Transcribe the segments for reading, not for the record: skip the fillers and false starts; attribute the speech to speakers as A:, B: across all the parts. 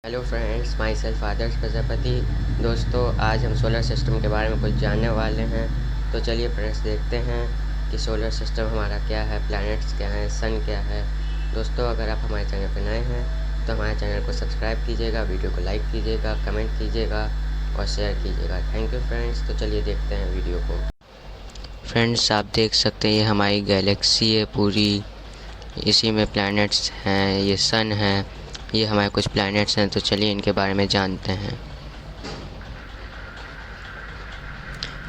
A: Hello friends, my self आदर्श प्रजापति। दोस्तों, आज हम सोलर सिस्टम के बारे में कुछ जानने वाले हैं। तो चलिए फ्रेंड्स, देखते हैं कि सोलर सिस्टम हमारा क्या है, प्लैनेट्स क्या हैं, सन क्या है। दोस्तों, अगर आप हमारे चैनल पर नए हैं तो हमारे चैनल को सब्सक्राइब कीजिएगा, वीडियो को लाइक कीजिएगा, कमेंट कीजिएगा और शेयर कीजिएगा। Thank you friends. तो चलिए देखते हैं वीडियो को। फ्रेंड्स, आप देख सकते हैं ये हमारी गैलेक्सी है पूरी। इसी में प्लैनेट्स हैं, ये सन है, ये हमारे कुछ प्लैनेट्स हैं। तो चलिए इनके बारे में जानते हैं।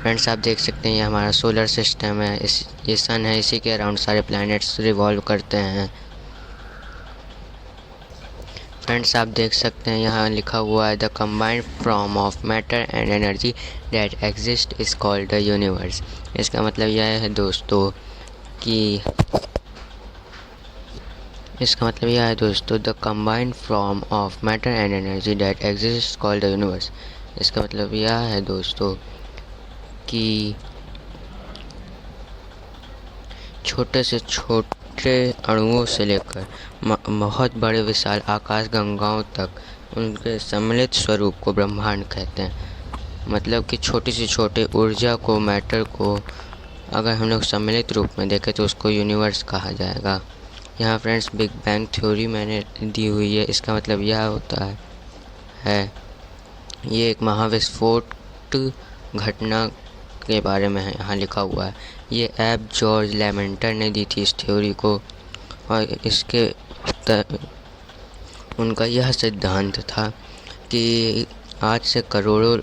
A: फ्रेंड्स, आप देख सकते हैं ये हमारा सोलर सिस्टम है। ये सन है, इसी के अराउंड सारे प्लैनेट्स रिवॉल्व करते हैं। फ्रेंड्स, आप देख सकते हैं यहाँ लिखा हुआ है the combined form of matter and energy that exist is called the universe. इसका मतलब यह है दोस्तों कि the combined form of matter and energy that exist called the universe. इसका मतलब यह है दोस्तों कि छोटे से छोटे अणुओं से लेकर बहुत बड़े विशाल आकाश गंगाओं तक उनके सम्मिलित स्वरूप को ब्रह्मांड कहते हैं। मतलब कि छोटी से छोटे ऊर्जा को, मैटर को अगर हम लोग सम्मिलित रूप में देखें तो उसको यूनिवर्स कहा जाएगा। यहाँ फ्रेंड्स बिग बैंग थ्योरी मैंने दी हुई है। इसका मतलब यह होता है ये एक महाविस्फोट घटना के बारे में है, यहाँ लिखा हुआ है। ये एब जॉर्ज लेमेंटर ने दी थी इस थ्योरी को, और उनका यह सिद्धांत था कि आज से करोड़ों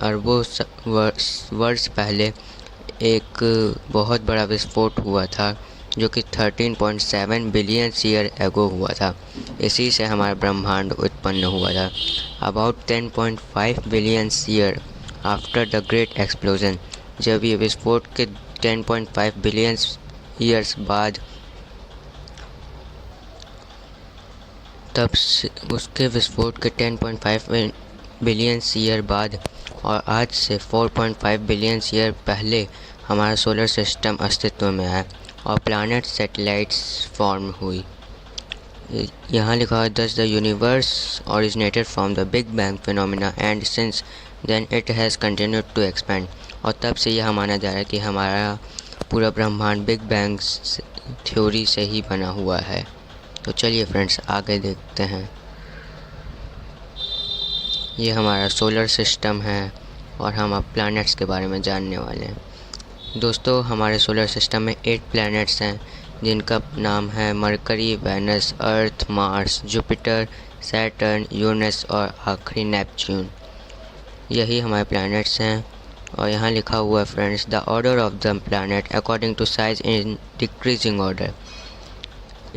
A: अरबों वर्ष पहले एक बहुत बड़ा विस्फोट हुआ था जो कि 13.7 बिलियन ईयर एगो हुआ था। इसी से हमारा ब्रह्मांड उत्पन्न हुआ था। About 10.5 billion year after the great explosion, जब ये विस्फोट के 10.5 बिलियन ईयर्स बाद, तब उसके विस्फोट के 10.5 बिलियन ईयर बाद और आज से 4.5 बिलियन ईयर पहले हमारा सोलर सिस्टम अस्तित्व में आया और प्लैनेट सैटेलाइट्स फॉर्म हुई। यहाँ लिखा है thus the universe originated from the big bang phenomena and since then it has continued to expand. और तब से यह माना जा रहा है कि हमारा पूरा ब्रह्मांड बिग बैंग थ्योरी से ही बना हुआ है। तो चलिए फ्रेंड्स, आगे देखते हैं। ये हमारा सोलर सिस्टम है और हम अब प्लैनेट्स के बारे में जानने वाले हैं। दोस्तों, हमारे सोलर सिस्टम में 8 प्लैनेट्स हैं जिनका नाम है मरकरी, वेनस, अर्थ, मार्स, जुपिटर, सैटर्न, यूरेनस और आखिरी नेपच्यून। यही हमारे प्लैनेट्स हैं। और यहाँ लिखा हुआ है friends the order of the planet according to size in decreasing order.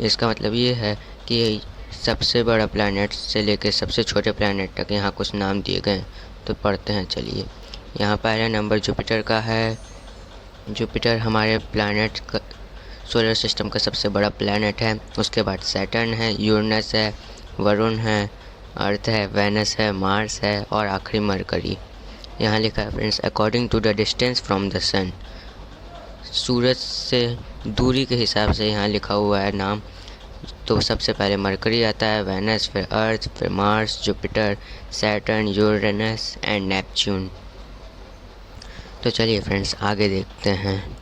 A: इसका मतलब ये है कि सबसे बड़ा प्लैनेट से लेकर सबसे छोटे प्लैनेट तक यहाँ कुछ नाम दिए गए। तो पढ़ते हैं चलिए। यहाँ पहला नंबर जुपिटर का है। जुपिटर हमारे प्लैनेट का, सोलर सिस्टम का सबसे बड़ा प्लैनेट है। उसके बाद सैटर्न है, यूरेनस है, वरुण है, अर्थ है, वेनस है, मार्स है और आखिरी मरकरी। यहाँ लिखा है friends according to the distance from the sun. सूरज से दूरी के हिसाब से यहाँ लिखा हुआ है नाम। तो सबसे पहले मरकरी आता है, वेनस, फिर अर्थ, फिर Mars, Jupiter, Saturn, Uranus and Neptune. तो चलिए फ्रेंड्स, आगे देखते हैं।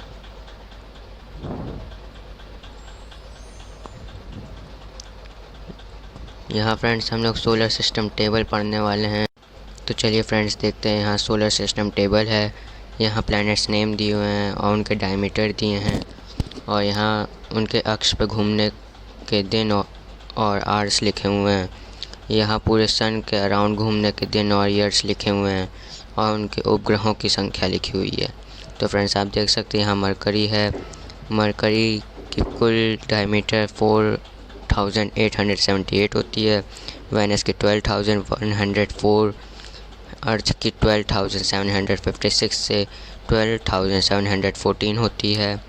A: यहाँ फ्रेंड्स हम लोग सोलर सिस्टम टेबल पढ़ने वाले हैं। तो चलिए फ्रेंड्स, देखते हैं। यहाँ सोलर सिस्टम टेबल है। यहाँ प्लैनेट्स नेम दिए हुए हैं और उनके डायमीटर दिए हैं और यहाँ उनके अक्ष पर घूमने के दिन और आवर्स लिखे हुए हैं। यहाँ पूरे सन के अराउंड घूमने के दिन और ईयर्स लिखे हुए हैं और उनके उपग्रहों की संख्या लिखी हुई है। तो फ्रेंड्स, आप देख सकते हैं यहाँ मरकरी है। मरकरी की कुल डायमीटर 4878 होती है। वेनस की 12104, अर्थ की 12756 से 12714 होती है।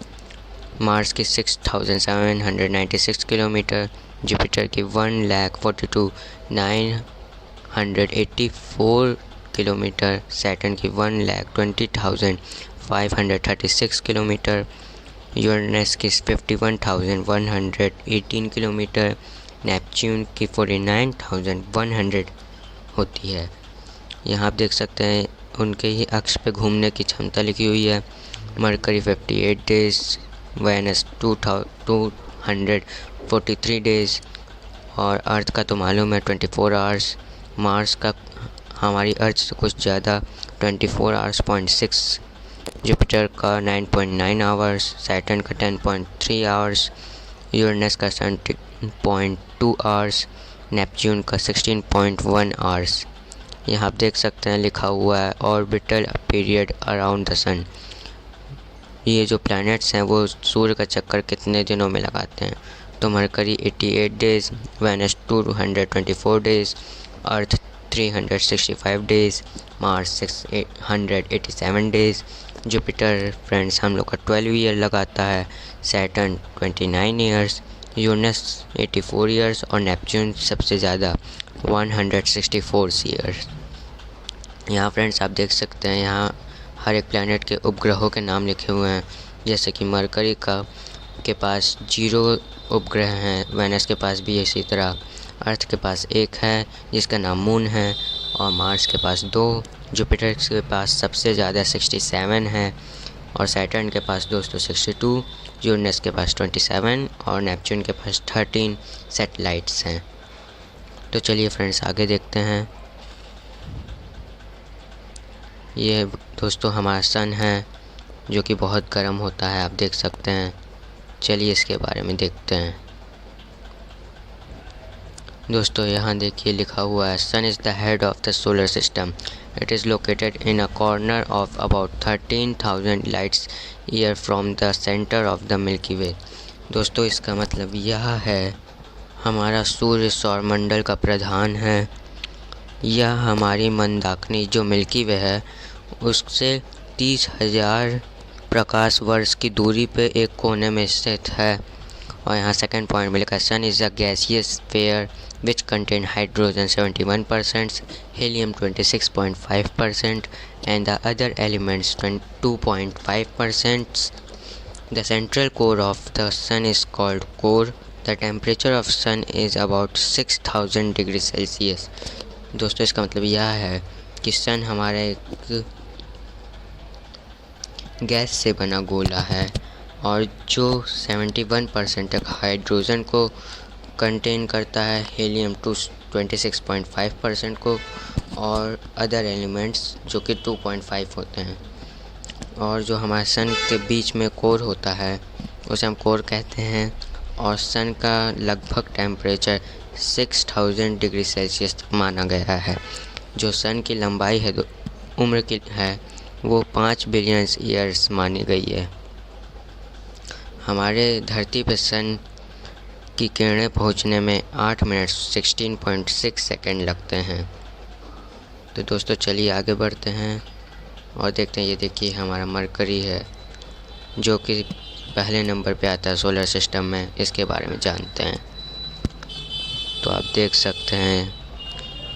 A: मार्स की 6796 किलोमीटर, जुपिटर की 1,42,984 किलोमीटर, सैटर्न की 1,20,536 किलोमीटर, यूरेनस की 51,118 किलोमीटर, नेपच्यून की 49,100 होती है। यहाँ आप देख सकते हैं उनके ही अक्ष पे घूमने की क्षमता लिखी हुई है। मरकरी 58 डेज़, वेनस 243 डेज़, और अर्थ का तो मालूम है 24 आवर्स। मार्स का हमारी अर्थ से कुछ ज़्यादा 24 आवर्स 0.6, जुपिटर का 9.9 आवर्स, सैटर्न का 10.3 आवर्स, यूरेनस का 17.2 आवर्स, नेपच्यून का 16.1 आवर्स। यहाँ आप देख सकते हैं लिखा हुआ है ऑर्बिटल पीरियड अराउंड द सन। ये जो प्लैनेट्स हैं वो सूर्य का चक्कर कितने दिनों में लगाते हैं। तो मरकरी 88 डेज़, वेनस 224 डेज़, अर्थ 365 days, Mars 687 days, Jupiter friends हम लोग का 12 ईयर लगाता है, सैटर्न 29 ईयर्स, यूरेनस 84 ईयर्स और नेपच्यून सबसे ज़्यादा 164 ईयर्स। यहाँ फ्रेंड्स आप देख सकते हैं यहाँ हर एक प्लैनेट के उपग्रहों के नाम लिखे हुए हैं। जैसे कि मरकरी के पास 0 उपग्रह हैं, वेनस के पास भी इसी तरह, अर्थ के पास 1 है जिसका नाम मून है, और मार्स के पास 2, जुपिटर के पास सबसे ज़्यादा 67 है, और सैटर्न के पास दोस्तों 62, यूरेनस के पास 27 और नेपच्यून के पास 13 सैटेलाइट्स हैं। तो चलिए फ्रेंड्स आगे देखते हैं। ये दोस्तों हमारा सन है जो कि बहुत गर्म होता है, आप देख सकते हैं। चलिए इसके बारे में देखते हैं। दोस्तों यहाँ देखिए लिखा हुआ है sun is the head of the solar system. It is located in a corner of about 13,000 lights year from the centre of the Milky Way. दोस्तों इसका मतलब यह है हमारा सूर्य सौरमंडल का प्रधान है। यह हमारी मंदाकिनी जो मिल्की वे है उससे 30,000 प्रकाश वर्ष की दूरी पे एक कोने में स्थित है। और यहाँ सेकंड पॉइंट में लिखा है sun is a gaseous sphere which contain hydrogen 71%, helium 26.5% and the other elements 2.5%. The central core of the sun is called core. The temperature of sun is about 6,000 degree Celsius. दोस्तों इसका मतलब यह है कि सन हमारा एक गैस से बना गोला है और जो 71% तक हाइड्रोजन को कंटेन करता है, हीलियम 26.5% को, और अदर एलिमेंट्स जो कि 2.5 होते हैं। और जो हमारे सन के बीच में कोर होता है उसे हम कोर कहते हैं। और सन का लगभग टेम्परेचर 6,000 डिग्री सेल्सियस तक माना गया है। जो सन की लंबाई है उम्र की है वो 5 बिलियन ईयर्स मानी गई है। हमारे धरती पर सन की किरणें पहुंचने में 8 मिनट 16.6 सेकंड लगते हैं। तो दोस्तों चलिए आगे बढ़ते हैं और देखते हैं। ये देखिए हमारा मरकरी है जो कि पहले नंबर पे आता है सोलर सिस्टम में। इसके बारे में जानते हैं। तो आप देख सकते हैं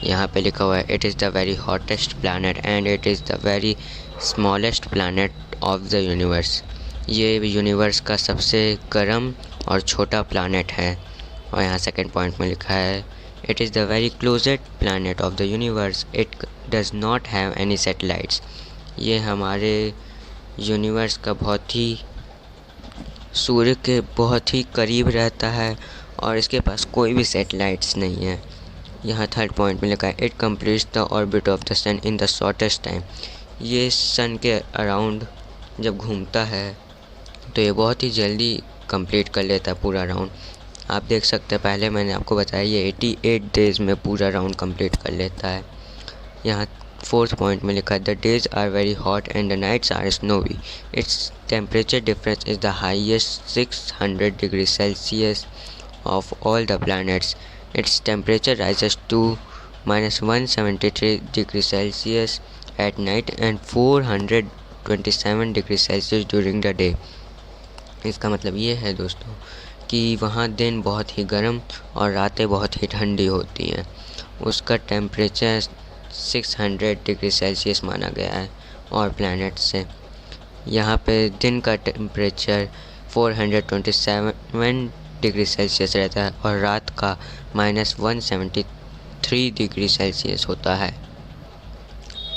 A: यहाँ पे लिखा हुआ है it is the very hottest planet and it is the very smallest planet of the universe. ये यूनिवर्स का सबसे गर्म और छोटा प्लैनेट है। और यहाँ सेकंड पॉइंट में लिखा है it is the very closest planet of the universe, it does not have any satellites. ये हमारे यूनिवर्स का बहुत ही सूर्य के बहुत ही करीब रहता है और इसके पास कोई भी सैटेलाइट्स नहीं है। यहाँ थर्ड पॉइंट में लिखा है it completes the orbit of the sun in the shortest time. ये सन के अराउंड जब घूमता है तो ये बहुत ही जल्दी कंप्लीट कर लेता है पूरा राउंड। आप देख सकते हैं पहले मैंने आपको बताया ये 88 डेज़ में पूरा राउंड कंप्लीट कर लेता है। यहाँ फोर्थ पॉइंट में लिखा है the days are very hot and the nights are snowy. Its temperature difference is the highest 600 degree Celsius of all the planets. Its temperature rises to -173 degree Celsius at night and 427 degree Celsius during the day. इसका मतलब ये है दोस्तों कि वहाँ दिन बहुत ही गर्म और रातें बहुत ही ठंडी होती हैं। उसका टेम्परेचर 600 डिग्री सेल्सियस माना गया है और प्लैनेट से। यहाँ पे दिन का टेम्परेचर 427 डिग्री सेल्सियस रहता है और रात का -173 डिग्री सेल्सियस होता है।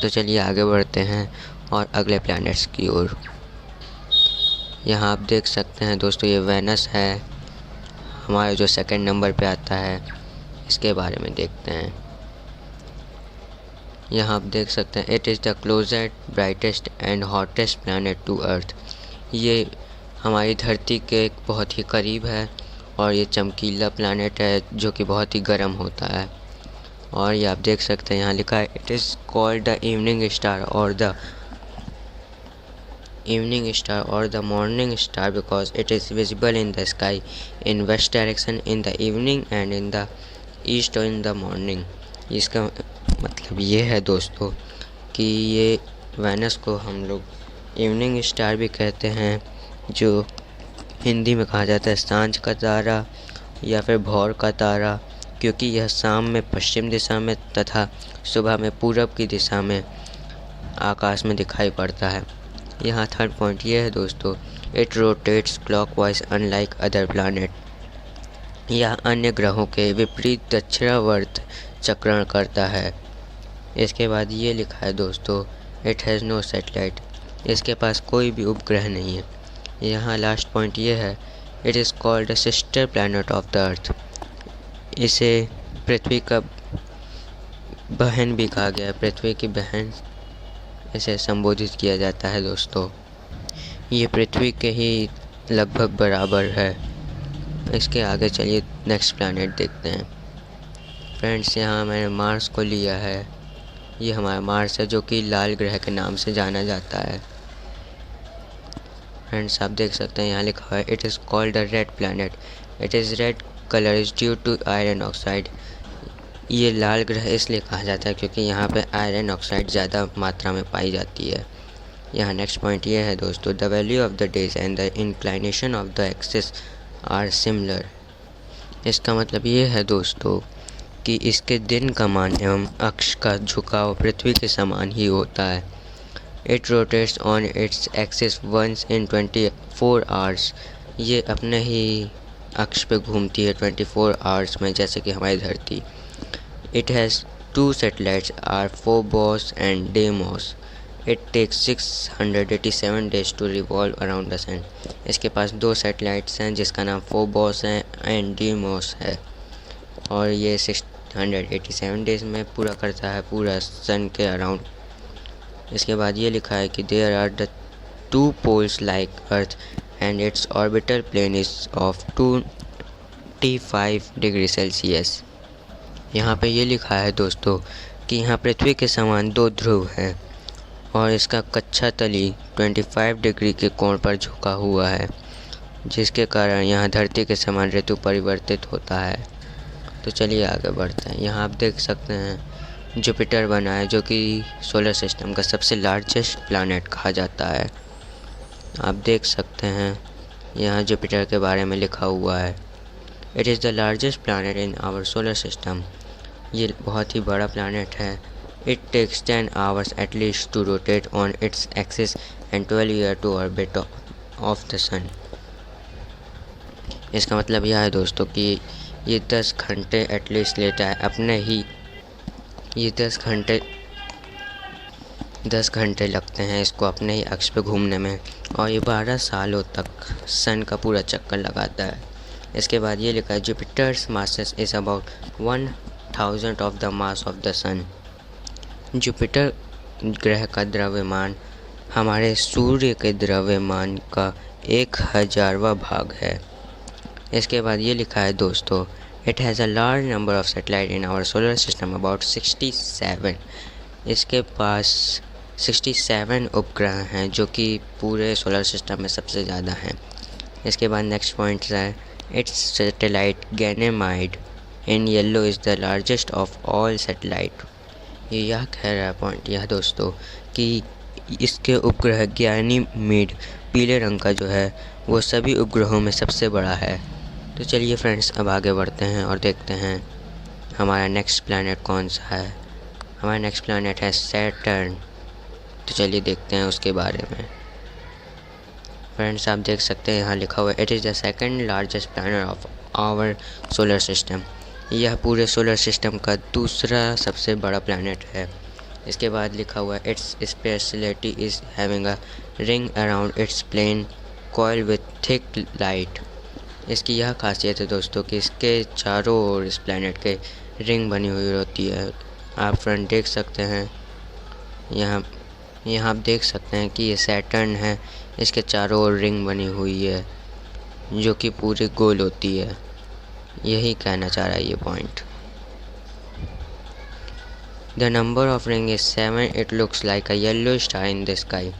A: तो चलिए आगे बढ़ते हैं और अगले प्लैनेट्स की ओर। यहाँ आप देख सकते हैं दोस्तों, ये वेनस है हमारा जो सेकंड नंबर पे आता है। इसके बारे में देखते हैं। यहाँ आप देख सकते हैं, it is the closest brightest and hottest planet to earth. ये हमारी धरती के बहुत ही करीब है और ये चमकीला प्लैनेट है जो कि बहुत ही गर्म होता है। और ये आप देख सकते हैं, यहाँ लिखा है it is called the evening star और the morning star because it is visible in the sky in west direction in the evening and in the east in the morning. इसका मतलब ये है दोस्तों कि ये वेनस को हम लोग इवनिंग स्टार भी कहते हैं, जो हिंदी में कहा जाता है सांझ का तारा या फिर भोर का तारा, क्योंकि यह शाम में पश्चिम दिशा में तथा सुबह में पूरब की दिशा में आकाश में दिखाई पड़ता है। यहाँ थर्ड पॉइंट ये है दोस्तों, it rotates clockwise unlike other planet. यह अन्य ग्रहों के विपरीत दक्षिणावर्त चक्रण करता है। इसके बाद ये लिखा है दोस्तों, इट हैज़ नो सैटेलाइट। इसके पास कोई भी उपग्रह नहीं है। यहाँ लास्ट पॉइंट ये है, it is called the sister planet of the earth. इसे पृथ्वी का बहन भी कहा गया है, पृथ्वी की बहन इसे संबोधित किया जाता है दोस्तों। ये पृथ्वी के ही लगभग बराबर है। इसके आगे चलिए नेक्स्ट प्लैनेट देखते हैं। फ्रेंड्स, यहाँ मैंने मार्स को लिया है। ये हमारा मार्स है जो कि लाल ग्रह के नाम से जाना जाता है। फ्रेंड्स, आप देख सकते हैं यहाँ लिखा हुआ है it is called the red planet. It is red colour is due to iron oxide. ये लाल ग्रह इसलिए कहा जाता है क्योंकि यहाँ पे आयरन ऑक्साइड ज़्यादा मात्रा में पाई जाती है। यहाँ नेक्स्ट पॉइंट ये है दोस्तों, the value of the days and the inclination of the axis are similar. इसका मतलब ये है दोस्तों कि इसके दिन का मान एवं अक्ष का झुकाव पृथ्वी के समान ही होता है। It rotates on its axis once in 24 hours. ये अपने ही अक्ष पे घूमती है 24 आवर्स में, जैसे कि हमारी धरती। It has 2 satellites are Phobos and Deimos. It takes 687 days to revolve around the sun. इसके पास 2 सैटेलाइट्स हैं जिसका नाम फोबोस है एंड डेमोस है, और ये 687 डेज में पूरा करता है पूरा सन के अराउंड। इसके बाद ये लिखा है कि there are the 2 poles like earth and its orbital plane is of 25 degree Celsius. यहाँ पे ये लिखा है दोस्तों कि यहाँ पृथ्वी के समान 2 ध्रुव हैं और इसका कक्षा तली 25 डिग्री के कोण पर झुका हुआ है, जिसके कारण यहाँ धरती के समान ऋतु परिवर्तित होता है। तो चलिए आगे बढ़ते हैं। यहाँ आप देख सकते हैं जुपिटर बना है, जो कि सोलर सिस्टम का सबसे लार्जेस्ट प्लैनेट कहा जाता है। आप देख सकते हैं यहाँ जुपिटर के बारे में लिखा हुआ है, it is the largest planet in our solar system. ये बहुत ही बड़ा प्लैनेट है। It takes 10 hours at least to rotate on its axis and 12 year to orbit of the sun. इसका मतलब यह है दोस्तों कि ये 10 घंटे एटलीस्ट लेता है अपने ही, ये 10 घंटे लगते हैं इसको अपने ही अक्ष पे घूमने में, और ये 12 सालों तक सन का पूरा चक्कर लगाता है। इसके बाद ये लिखा है Jupiter's masses is about 1000 of the mass of the sun. Jupiter ग्रह का द्रव्यमान हमारे सूर्य के द्रव्यमान का 1000वां भाग है। इसके बाद ये लिखा है दोस्तों, it has a large number of satellite in our solar system about 67। इसके पास 67 उपग्रह हैं जो कि पूरे सोलर सिस्टम में सबसे ज़्यादा हैं। इसके बाद नेक्स्ट पॉइंट है, its satellite Ganymede in yellow is the largest of all satellite. ये यह कह रहा है पॉइंट यह दोस्तों कि इसके उपग्रह गैनीमीड पीले रंग का जो है वो सभी उपग्रहों में सबसे बड़ा है। तो चलिए फ्रेंड्स, अब आगे बढ़ते हैं और देखते हैं हमारा नेक्स्ट प्लैनेट कौन सा है। हमारा नेक्स्ट प्लैनेट है सैटर्न। तो चलिए देखते हैं उसके बारे में। फ्रेंड्स आप देख सकते हैं यहाँ लिखा हुआ है it is the second largest planet of our solar system. यह पूरे सोलर सिस्टम का दूसरा सबसे बड़ा प्लैनेट है। इसके बाद लिखा हुआ है its speciality is having a ring around its plane coil with thick light. इसकी यह खासियत है दोस्तों कि इसके चारों ओर इस प्लैनेट के रिंग बनी हुई होती है। आप फ्रेंड देख सकते हैं यहाँ आप देख सकते हैं कि ये सैटर्न है, इसके चारों ओर रिंग बनी हुई है जो कि पूरी गोल होती है। यही कहना चाह रहा है ये point. The number of ring is 7। It looks like a yellow star in the sky.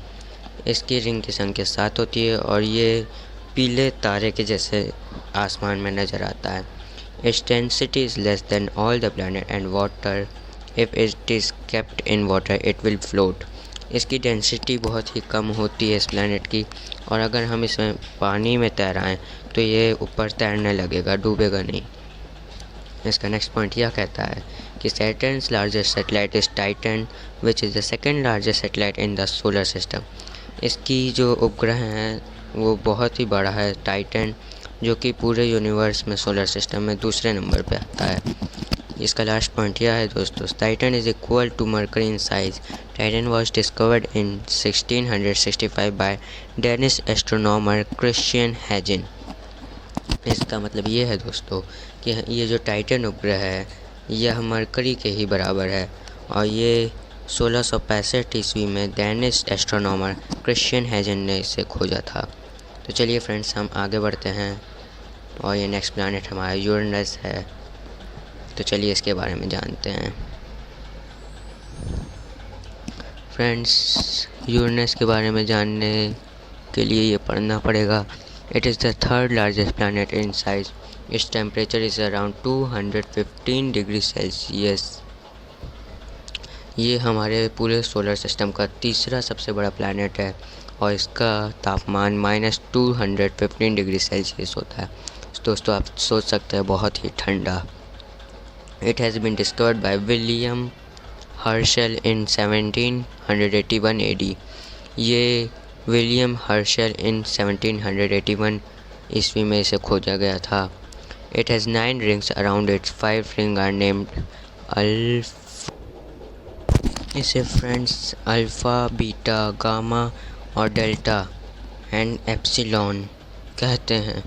A: इसकी रिंग की संख्या 7 होती है और ये पीले तारे के जैसे आसमान में नज़र आता है। Its density is less than all the planet and water. If it is kept in water it will float. इसकी डेंसिटी बहुत ही कम होती है इस प्लैनेट की, और अगर हम इसमें पानी में तैराएं तो ये ऊपर तैरने लगेगा, डूबेगा नहीं। इसका नेक्स्ट पॉइंट यह कहता है कि Saturn's largest satellite is Titan which is the second largest satellite in the solar system. इसकी जो उपग्रह हैं वो बहुत ही बड़ा है टाइटन, जो कि पूरे यूनिवर्स में सोलर सिस्टम में दूसरे नंबर पे आता है। इसका लास्ट पॉइंट यह है दोस्तों, Titan is equal to Mercury in size. Titan was discovered in 1665 by Danish astronomer Christian Huygens. इसका मतलब ये है दोस्तों कि ये जो टाइटन उपग्रह है यह मरकरी के ही बराबर है, और ये 1665 ईस्वी में डेनिश एस्ट्रोनॉमर क्रिश्चियन हैजिन ने इसे खोजा था। तो चलिए फ्रेंड्स हम आगे बढ़ते हैं, और ये नेक्स्ट प्लैनेट हमारा यूरेनस है। तो चलिए इसके बारे में जानते हैं। फ्रेंड्स यूरेनस के बारे में जानने के लिए ये पढ़ना पड़ेगा। It is the third largest planet in size. Its temperature is around 215 degree Celsius. ये हमारे पूरे सोलर सिस्टम का तीसरा सबसे बड़ा प्लैनेट है, और इसका तापमान -215 डिग्री सेल्सियस होता है। दोस्तों आप सोच सकते हैं बहुत ही ठंडा। It has been discovered by William Herschel in 1781 AD। ये विलियम हर्शल इन 1781 ईस्वी में इसे खोजा गया था। It has 9 rings around its 5 rings are named alpha. इसे फ्रेंड्स अल्फ़ा, बीटा, गामा और डेल्टा एंड एप्सिलॉन कहते हैं।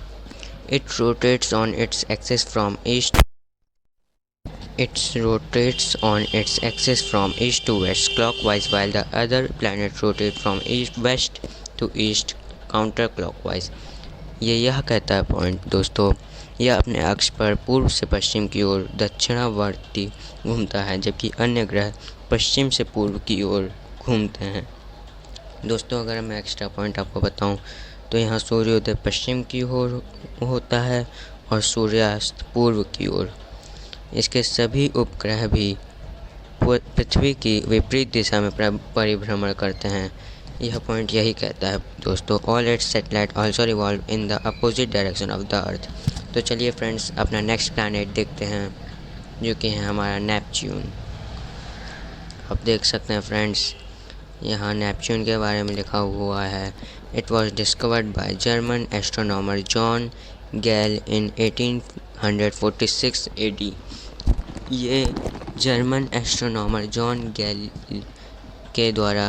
A: It rotates on its axis from east to west clockwise, while the other planets rotate from west to east counterclockwise। यह कहता है point दोस्तों, यह अपने अक्ष पर पूर्व से पश्चिम की ओर दक्षिणावर्ती घूमता है, जबकि अन्य ग्रह पश्चिम से पूर्व की ओर घूमते हैं। दोस्तों अगर मैं एक्स्ट्रा पॉइंट आपको बताऊं तो यहाँ सूर्योदय पश्चिम की ओर होता है और सूर्यास्त पूर्व की ओर। इसके सभी उपग्रह भी पृथ्वी की विपरीत दिशा में परिभ्रमण करते हैं। यह पॉइंट यही कहता है दोस्तों, all it's satellite also revolve in the opposite direction of the earth. तो चलिए फ्रेंड्स अपना नेक्स्ट प्लैनेट देखते हैं, जो कि है हमारा नेपच्यून। आप देख सकते हैं फ्रेंड्स यहाँ नेपच्यून के बारे में लिखा हुआ है। It was discovered by German astronomer John गैल इन 1846 AD। ये जर्मन एस्ट्रोनॉमर जॉन गैल के द्वारा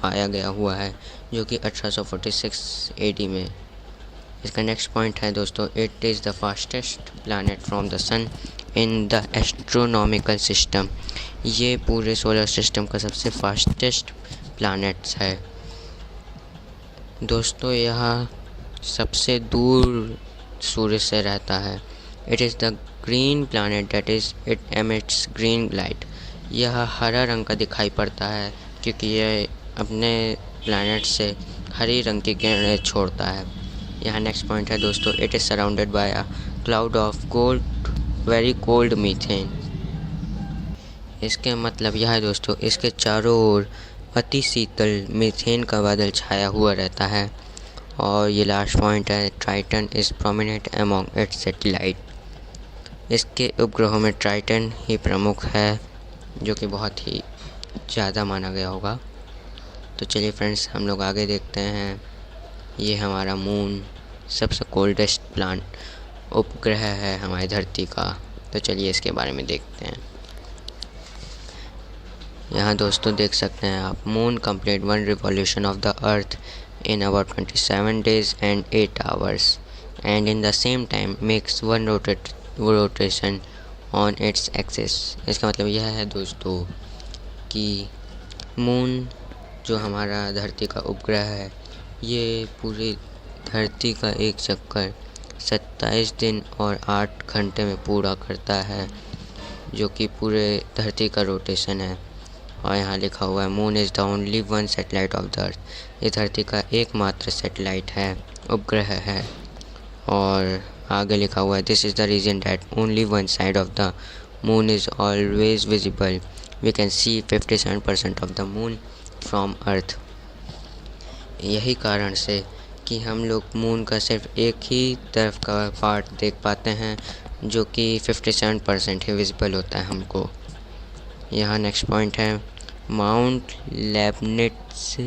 A: पाया गया हुआ है, जो कि 1846 AD में। इसका नेक्स्ट पॉइंट है दोस्तों, it is the fastest planet from the sun in the astronomical system. ये पूरे सोलर सिस्टम का सबसे फास्टेस्ट प्लैनेट्स है दोस्तों। यह सबसे दूर सूर्य से रहता है। It is the green planet that is it emits green light. यह हरा रंग का दिखाई पड़ता है क्योंकि यह अपने प्लैनेट से हरी रंग की किरणें छोड़ता है। यहाँ नेक्स्ट पॉइंट है दोस्तों, it is surrounded by a cloud of very cold methane. इसके मतलब यह है दोस्तों, इसके चारों ओर अति शीतल मीथेन का बादल छाया हुआ रहता है। और ये लास्ट पॉइंट है, Triton is prominent among it's satellite. इसके उपग्रहों में ट्राइटन ही प्रमुख है, जो कि बहुत ही ज़्यादा माना गया होगा। तो चलिए फ्रेंड्स हम लोग आगे देखते हैं। ये हमारा मून सबसे कोल्डेस्ट प्लांट उपग्रह है हमारी धरती का। तो चलिए इसके बारे में देखते हैं। यहाँ दोस्तों देख सकते हैं आप, moon complete 1 revolution of the earth in about 27 days and 8 hours, and in the same time makes 1 rotation on its axis। इसका मतलब यह है दोस्तों कि मून जो हमारा धरती का उपग्रह है, ये पूरी धरती का एक चक्कर 27 दिन और 8 घंटे में पूरा करता है, जो कि पूरे धरती का रोटेशन है। और यहाँ लिखा हुआ है moon is the only one satellite of the earth. ये धरती का एकमात्र सैटेलाइट है, उपग्रह है। और आगे लिखा हुआ है this is the reason that only one side of the moon is always visible, we can see 57% of the moon from earth. यही कारण से कि हम लोग मून का सिर्फ एक ही तरफ का पार्ट देख पाते हैं, जो कि 57% ही विजिबल होता है हमको। यहाँ नेक्स्ट पॉइंट है माउंट लेबनिट्स।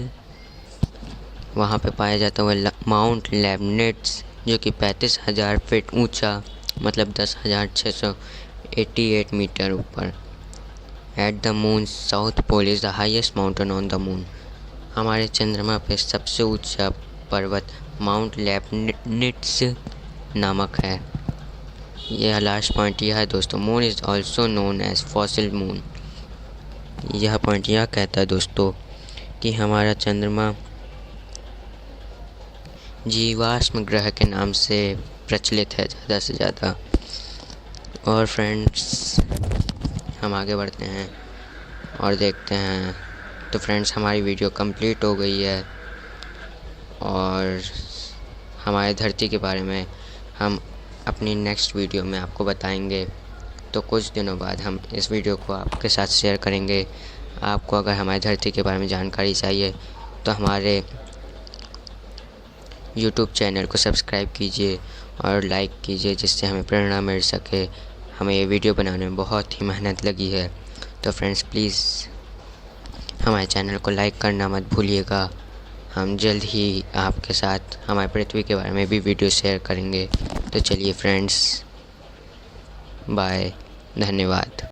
A: वहाँ पे पाया जाता हुआ माउंट लेबनिट्स, जो कि 35,000 फीट ऊंचा, मतलब 10,688 मीटर ऊपर। At the moon south pole is the highest mountain on the moon. हमारे चंद्रमा पे सबसे ऊंचा पर्वत माउंट लेबनिट्स नामक है। यह लास्ट पॉइंट यह है दोस्तों, moon is also known as fossil moon. यह पॉइंट यह कहता है दोस्तों कि हमारा चंद्रमा जीवाश्म ग्रह के नाम से प्रचलित है ज़्यादा से ज़्यादा। और फ्रेंड्स, हम आगे बढ़ते हैं और देखते हैं। तो फ्रेंड्स, हमारी वीडियो कंप्लीट हो गई है और हमारे धरती के बारे में हम अपनी नेक्स्ट वीडियो में आपको बताएंगे। तो कुछ दिनों बाद हम इस वीडियो को आपके साथ शेयर करेंगे। आपको अगर हमारी धरती के बारे में जानकारी चाहिए तो हमारे YouTube चैनल को सब्सक्राइब कीजिए और लाइक कीजिए, जिससे हमें प्रेरणा मिल सके। हमें ये वीडियो बनाने में बहुत ही मेहनत लगी है। तो फ्रेंड्स, प्लीज़ हमारे चैनल को लाइक करना मत भूलिएगा। हम जल्द ही आपके साथ हमारी पृथ्वी के बारे में भी वीडियो शेयर करेंगे। तो चलिए फ्रेंड्स, बाय, धन्यवाद।